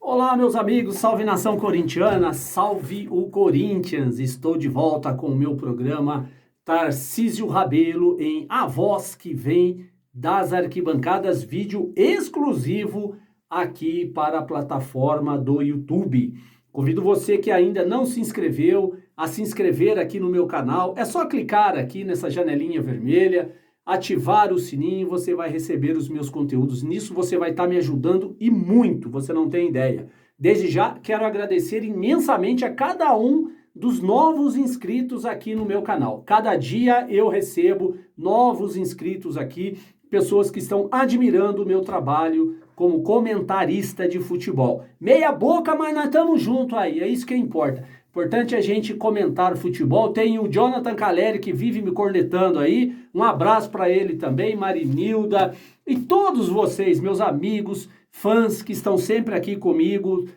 Olá, meus amigos, salve nação corintiana, salve o Corinthians. Estou de volta com o meu programa Tarcísio Rabelo em A Voz que Vem das Arquibancadas, vídeo exclusivo aqui para a plataforma do YouTube. Convido você que ainda não se inscreveu a se inscrever aqui no meu canal. É só clicar aqui nessa janelinha vermelha, ativar o sininho, você vai receber os meus conteúdos. Nisso você vai estar me ajudando e muito, você não tem ideia. Desde já, quero agradecer imensamente a cada um dos novos inscritos aqui no meu canal. Cada dia eu recebo novos inscritos aqui, pessoas que estão admirando o meu trabalho como comentarista de futebol. Meia boca, mas nós estamos juntos aí, é isso que importa. Importante é a gente comentar futebol. Tem o Jonathan Caleri que vive me cornetando aí. Um abraço para ele também, Marinilda e todos vocês, meus amigos, fãs que estão sempre aqui comigo,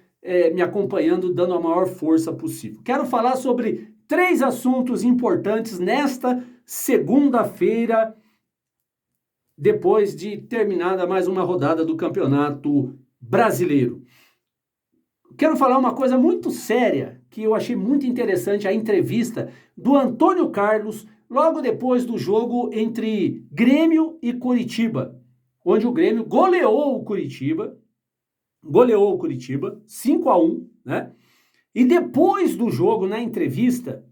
me acompanhando, dando a maior força possível. Quero falar sobre 3 assuntos importantes nesta segunda-feira, depois de terminada mais uma rodada do Campeonato Brasileiro. Quero falar uma coisa muito séria, que eu achei muito interessante, a entrevista do Antônio Carlos, logo depois do jogo entre Grêmio e Curitiba, onde o Grêmio goleou o Curitiba 5-1, né? E depois do jogo, na entrevista,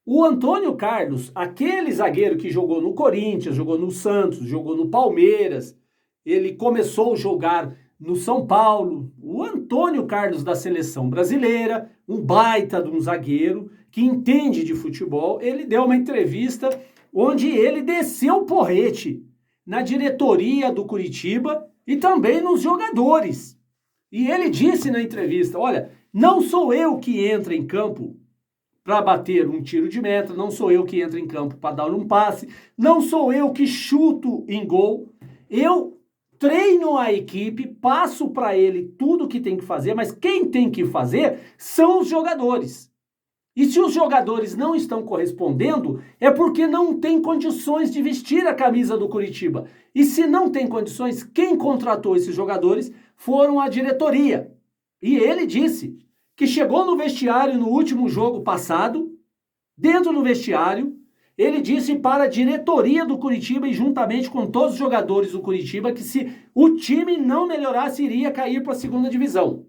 o Antônio Carlos, aquele zagueiro que jogou no Corinthians, jogou no Santos, jogou no Palmeiras, ele começou a jogar no São Paulo, o Antônio Carlos da seleção brasileira, um baita de um zagueiro que entende de futebol, ele deu uma entrevista onde ele desceu o porrete na diretoria do Curitiba e também nos jogadores. E ele disse na entrevista, olha, não sou eu que entro em campo para bater um tiro de meta, não sou eu que entro em campo para dar um passe, não sou eu que chuto em gol, eu treino a equipe, passo para ele tudo o que tem que fazer, mas quem tem que fazer são os jogadores. E se os jogadores não estão correspondendo, é porque não tem condições de vestir a camisa do Curitiba. E se não tem condições, quem contratou esses jogadores foram a diretoria. E ele disse que chegou no vestiário no último jogo passado, dentro do vestiário, ele disse para a diretoria do Curitiba e juntamente com todos os jogadores do Curitiba que se o time não melhorasse, iria cair para a segunda divisão.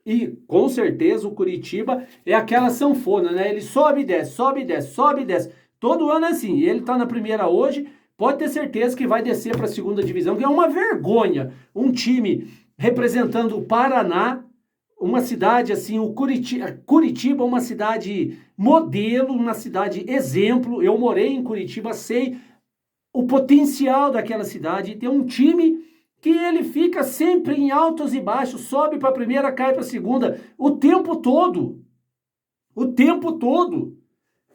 E com certeza o Curitiba é aquela sanfona, né? Ele sobe e desce, sobe e desce, sobe e desce. Todo ano é assim. E ele está na primeira hoje, pode ter certeza que vai descer para a segunda divisão, que é uma vergonha. Um time representando o Paraná, uma cidade assim, o Curitiba, uma cidade modelo, uma cidade exemplo. Eu morei em Curitiba, sei o potencial daquela cidade. Tem um time que ele fica sempre em altos e baixos, sobe para a primeira, cai para a segunda, o tempo todo. O tempo todo.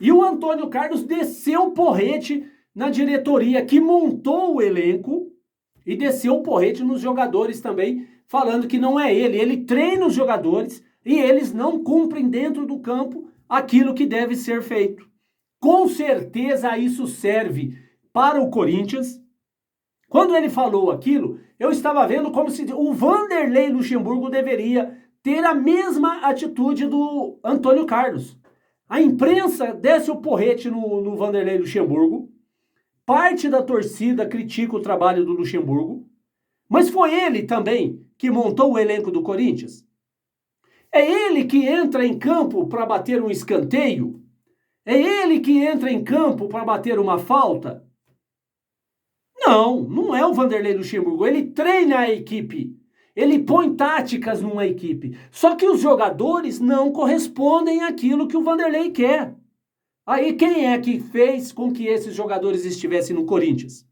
E o Antônio Carlos desceu o porrete na diretoria que montou o elenco e desceu o porrete nos jogadores também, falando que não é ele. Ele treina os jogadores e eles não cumprem dentro do campo aquilo que deve ser feito. Com certeza isso serve para o Corinthians. Quando ele falou aquilo, eu estava vendo como se o Vanderlei Luxemburgo deveria ter a mesma atitude do Antônio Carlos. A imprensa desce o porrete no Vanderlei Luxemburgo, parte da torcida critica o trabalho do Luxemburgo, mas foi ele também que montou o elenco do Corinthians. É ele que entra em campo para bater um escanteio? É ele que entra em campo para bater uma falta? Não, não é o Vanderlei Luxemburgo. Ele treina a equipe. Ele põe táticas numa equipe. Só que os jogadores não correspondem àquilo que o Vanderlei quer. Aí quem é que fez com que esses jogadores estivessem no Corinthians?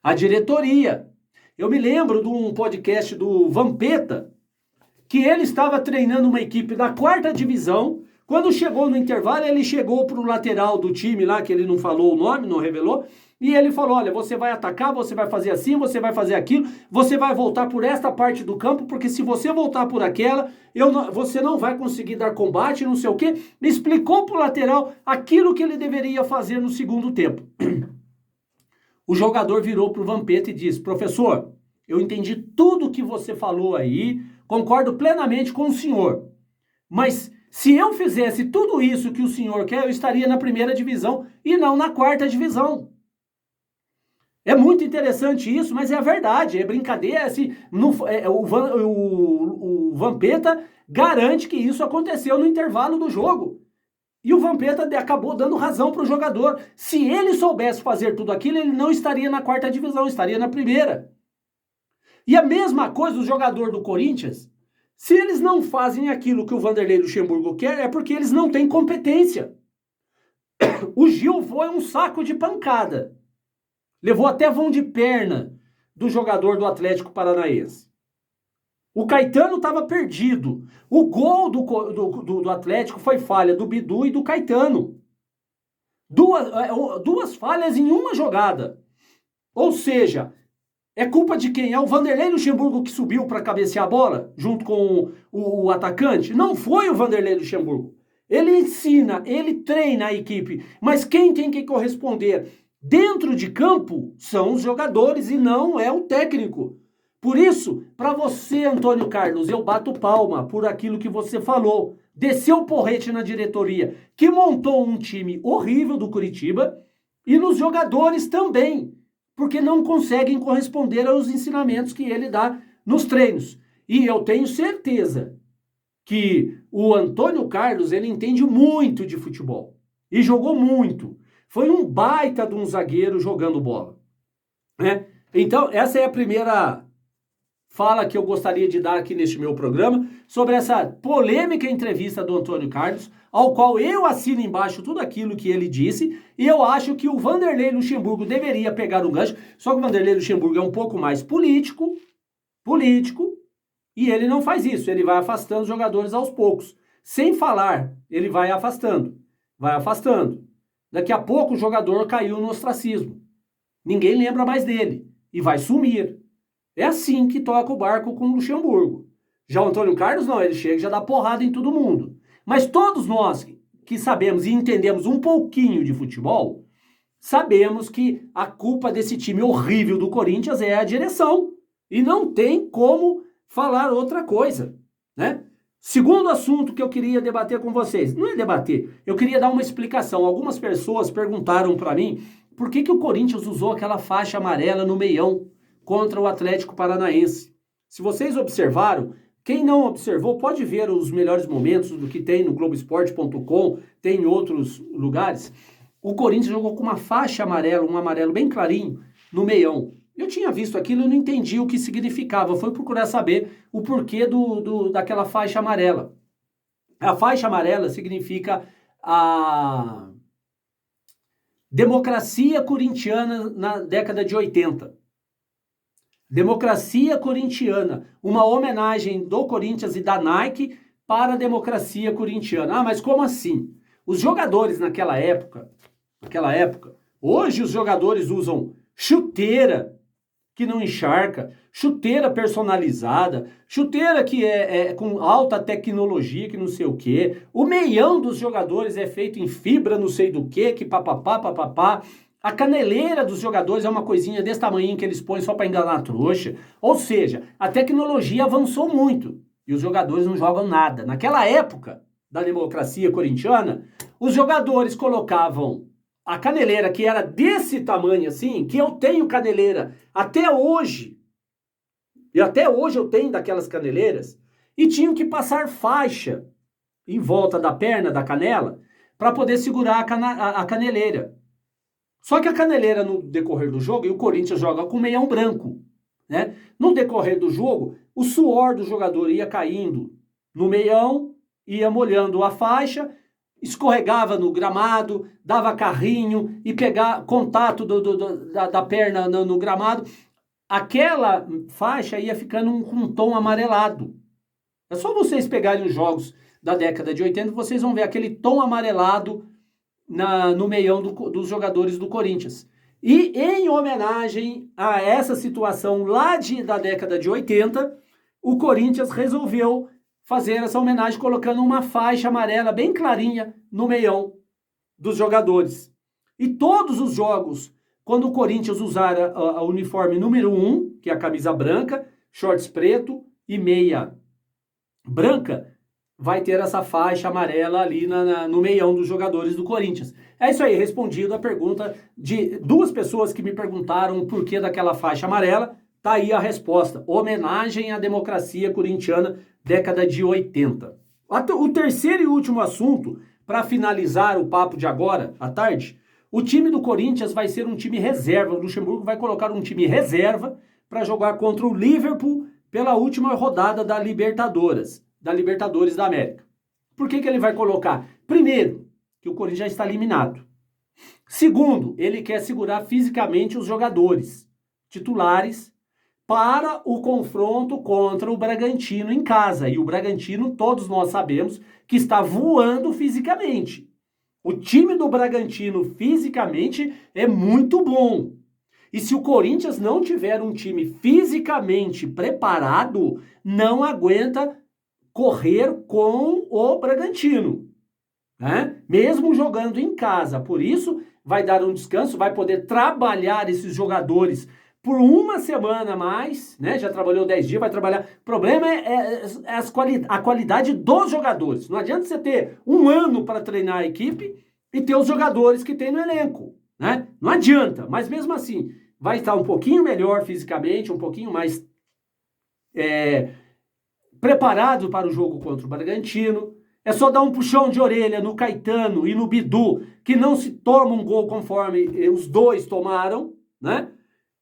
A diretoria. Eu me lembro de um podcast do Vampeta, que ele estava treinando uma equipe da 4ª divisão. Quando chegou no intervalo, ele chegou para o lateral do time lá, que ele não falou o nome, não revelou, e ele falou, olha, você vai atacar, você vai fazer assim, você vai fazer aquilo, você vai voltar por esta parte do campo, porque se você voltar por aquela, você não vai conseguir dar combate, não sei o quê. Explicou para o lateral aquilo que ele deveria fazer no segundo tempo. O jogador virou para o Vampeta e disse, professor, eu entendi tudo que você falou aí, concordo plenamente com o senhor. Mas se eu fizesse tudo isso que o senhor quer, eu estaria na primeira divisão e não na quarta divisão. É muito interessante isso, mas é a verdade, é brincadeira. Assim, o Vampeta garante que isso aconteceu no intervalo do jogo. E o Vampeta acabou dando razão para o jogador. Se ele soubesse fazer tudo aquilo, ele não estaria na quarta divisão, estaria na primeira. E a mesma coisa o jogador do Corinthians. Se eles não fazem aquilo que o Vanderlei Luxemburgo quer, é porque eles não têm competência. O Gil foi um saco de pancada. Levou até vão de perna do jogador do Atlético Paranaense. O Caetano estava perdido. O gol do Atlético foi falha do Bidu e do Caetano. Duas falhas em uma jogada. Ou seja, é culpa de quem? É o Vanderlei Luxemburgo que subiu para cabecear a bola junto com o atacante? Não foi o Vanderlei Luxemburgo. Ele ensina, ele treina a equipe, mas quem tem que corresponder dentro de campo são os jogadores e não é o técnico. Por isso, para você, Antônio Carlos, eu bato palma por aquilo que você falou. Desceu o porrete na diretoria, que montou um time horrível do Curitiba, e nos jogadores também, porque não conseguem corresponder aos ensinamentos que ele dá nos treinos. E eu tenho certeza que o Antônio Carlos, ele entende muito de futebol. E jogou muito. Foi um baita de um zagueiro jogando bola. Né? Então, essa é a primeira fala que eu gostaria de dar aqui neste meu programa, sobre essa polêmica entrevista do Antônio Carlos, ao qual eu assino embaixo tudo aquilo que ele disse, e eu acho que o Vanderlei Luxemburgo deveria pegar o gancho, só que o Vanderlei Luxemburgo é um pouco mais político, e ele não faz isso, ele vai afastando os jogadores aos poucos. Sem falar, ele vai afastando. Daqui a pouco o jogador caiu no ostracismo. Ninguém lembra mais dele e vai sumir. É assim que toca o barco com o Luxemburgo. Já o Antônio Carlos não, ele chega e já dá porrada em todo mundo. Mas todos nós que sabemos e entendemos um pouquinho de futebol, sabemos que a culpa desse time horrível do Corinthians é a direção. E não tem como falar outra coisa, né? Segundo assunto que eu queria debater com vocês, não é debater, eu queria dar uma explicação. Algumas pessoas perguntaram para mim por que o Corinthians usou aquela faixa amarela no meião contra o Atlético Paranaense. Se vocês observaram, quem não observou pode ver os melhores momentos do que tem no Globoesporte.com, tem em outros lugares. O Corinthians jogou com uma faixa amarela, um amarelo bem clarinho, no meião. Eu tinha visto aquilo e não entendi o que significava. Fui procurar saber o porquê daquela faixa amarela. A faixa amarela significa a democracia corintiana na década de 80. Democracia corintiana. Uma homenagem do Corinthians e da Nike para a democracia corintiana. Ah, mas como assim? Os jogadores naquela época, hoje os jogadores usam chuteira que não encharca, chuteira personalizada, chuteira que é com alta tecnologia, que não sei o quê. O meião dos jogadores é feito em fibra não sei do quê, que papapá. A caneleira dos jogadores é uma coisinha desse tamanho que eles põem só para enganar a trouxa. Ou seja, a tecnologia avançou muito e os jogadores não jogam nada. Naquela época da democracia corintiana, os jogadores colocavam a caneleira que era desse tamanho assim, que eu tenho caneleira até hoje, e até hoje eu tenho daquelas caneleiras, e tinham que passar faixa em volta da perna, da canela, para poder segurar a caneleira. Só que a caneleira no decorrer do jogo, e o Corinthians joga com meião branco, né? No decorrer do jogo, o suor do jogador ia caindo no meião, ia molhando a faixa, escorregava no gramado, dava carrinho e pegar contato da perna no gramado. Aquela faixa ia ficando com um tom amarelado. É só vocês pegarem os jogos da década de 80, vocês vão ver aquele tom amarelado no meião dos jogadores do Corinthians. E em homenagem a essa situação lá da década de 80, o Corinthians resolveu fazer essa homenagem colocando uma faixa amarela bem clarinha no meião dos jogadores. E todos os jogos, quando o Corinthians usar a uniforme número 1, que é a camisa branca, shorts preto e meia branca, vai ter essa faixa amarela ali no meião dos jogadores do Corinthians. É isso aí, respondido a pergunta de duas pessoas que me perguntaram o porquê daquela faixa amarela. Tá aí a resposta. Homenagem à democracia corintiana, década de 80. O terceiro e último assunto, para finalizar o papo de agora, à tarde, o time do Corinthians vai ser um time reserva. O Luxemburgo vai colocar um time reserva para jogar contra o Liverpool pela última rodada da Libertadores da América. Por que ele vai colocar? Primeiro, que o Corinthians já está eliminado. Segundo, ele quer segurar fisicamente os jogadores titulares para o confronto contra o Bragantino em casa. E o Bragantino, todos nós sabemos, que está voando fisicamente. O time do Bragantino fisicamente é muito bom. E se o Corinthians não tiver um time fisicamente preparado, não aguenta correr com o Bragantino, né? Mesmo jogando em casa. Por isso, vai dar um descanso, vai poder trabalhar esses jogadores por uma semana a mais, né? Já trabalhou 10 dias, vai trabalhar. O problema é a qualidade dos jogadores. Não adianta você ter um ano para treinar a equipe e ter os jogadores que tem no elenco, né? Não adianta, mas mesmo assim, vai estar um pouquinho melhor fisicamente, um pouquinho mais preparado para o jogo contra o Bragantino. É só dar um puxão de orelha no Caetano e no Bidu, que não se toma um gol conforme os dois tomaram, né?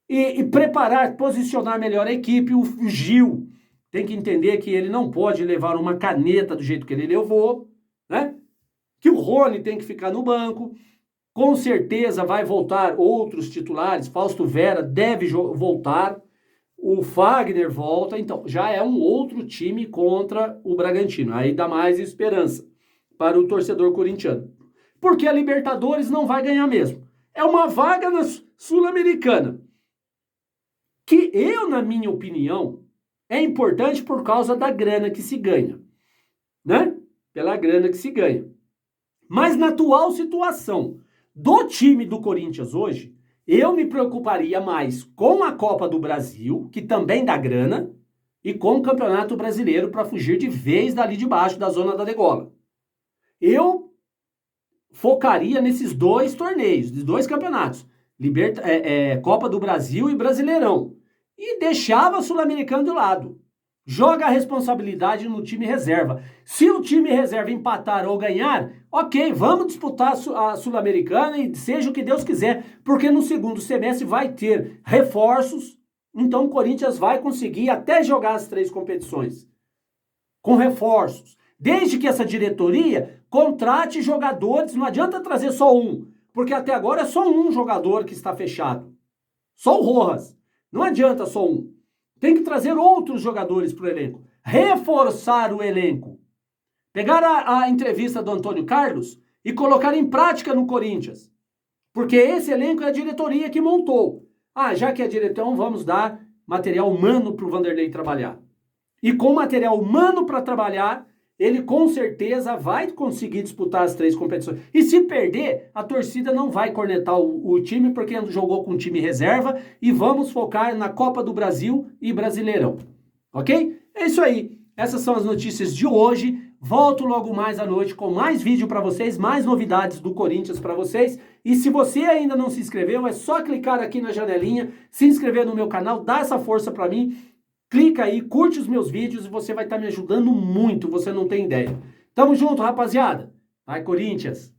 E preparar, posicionar melhor a equipe. O Gil tem que entender que ele não pode levar uma caneta do jeito que ele levou, né? Que o Rony tem que ficar no banco. Com certeza vai voltar outros titulares. Fausto Vera deve voltar. O Fagner volta, então já é um outro time contra o Bragantino. Aí dá mais esperança para o torcedor corintiano. Porque a Libertadores não vai ganhar mesmo. É uma vaga na Sul-Americana. Que eu, na minha opinião, é importante por causa da grana que se ganha. Né? Pela grana que se ganha. Mas na atual situação do time do Corinthians hoje, eu me preocuparia mais com a Copa do Brasil, que também dá grana, e com o Campeonato Brasileiro para fugir de vez dali de baixo da zona da degola. Eu focaria nesses dois torneios, dos dois campeonatos, Copa do Brasil e Brasileirão, e deixava a Sul-Americana de lado. Joga a responsabilidade no time reserva. Se o time reserva empatar ou ganhar, ok, vamos disputar a Sul-Americana e seja o que Deus quiser, porque no segundo semestre vai ter reforços, então o Corinthians vai conseguir até jogar as 3 competições com reforços. Desde que essa diretoria contrate jogadores, não adianta trazer só um, porque até agora é só um jogador que está fechado. Só o Rojas. Não adianta só um. Tem que trazer outros jogadores para o elenco. Reforçar o elenco. Pegar a entrevista do Antônio Carlos e colocar em prática no Corinthians. Porque esse elenco é a diretoria que montou. Já que é diretor, vamos dar material humano para o Vanderlei trabalhar. E com material humano para trabalhar, ele com certeza vai conseguir disputar as 3 competições. E se perder, a torcida não vai cornetar o time, porque jogou com time reserva, e vamos focar na Copa do Brasil e Brasileirão. Ok? É isso aí. Essas são as notícias de hoje. Volto logo mais à noite com mais vídeo para vocês, mais novidades do Corinthians para vocês. E se você ainda não se inscreveu, é só clicar aqui na janelinha, se inscrever no meu canal, dá essa força para mim. Clica aí, curte os meus vídeos e você vai estar me ajudando muito, você não tem ideia. Tamo junto, rapaziada. Vai, Corinthians!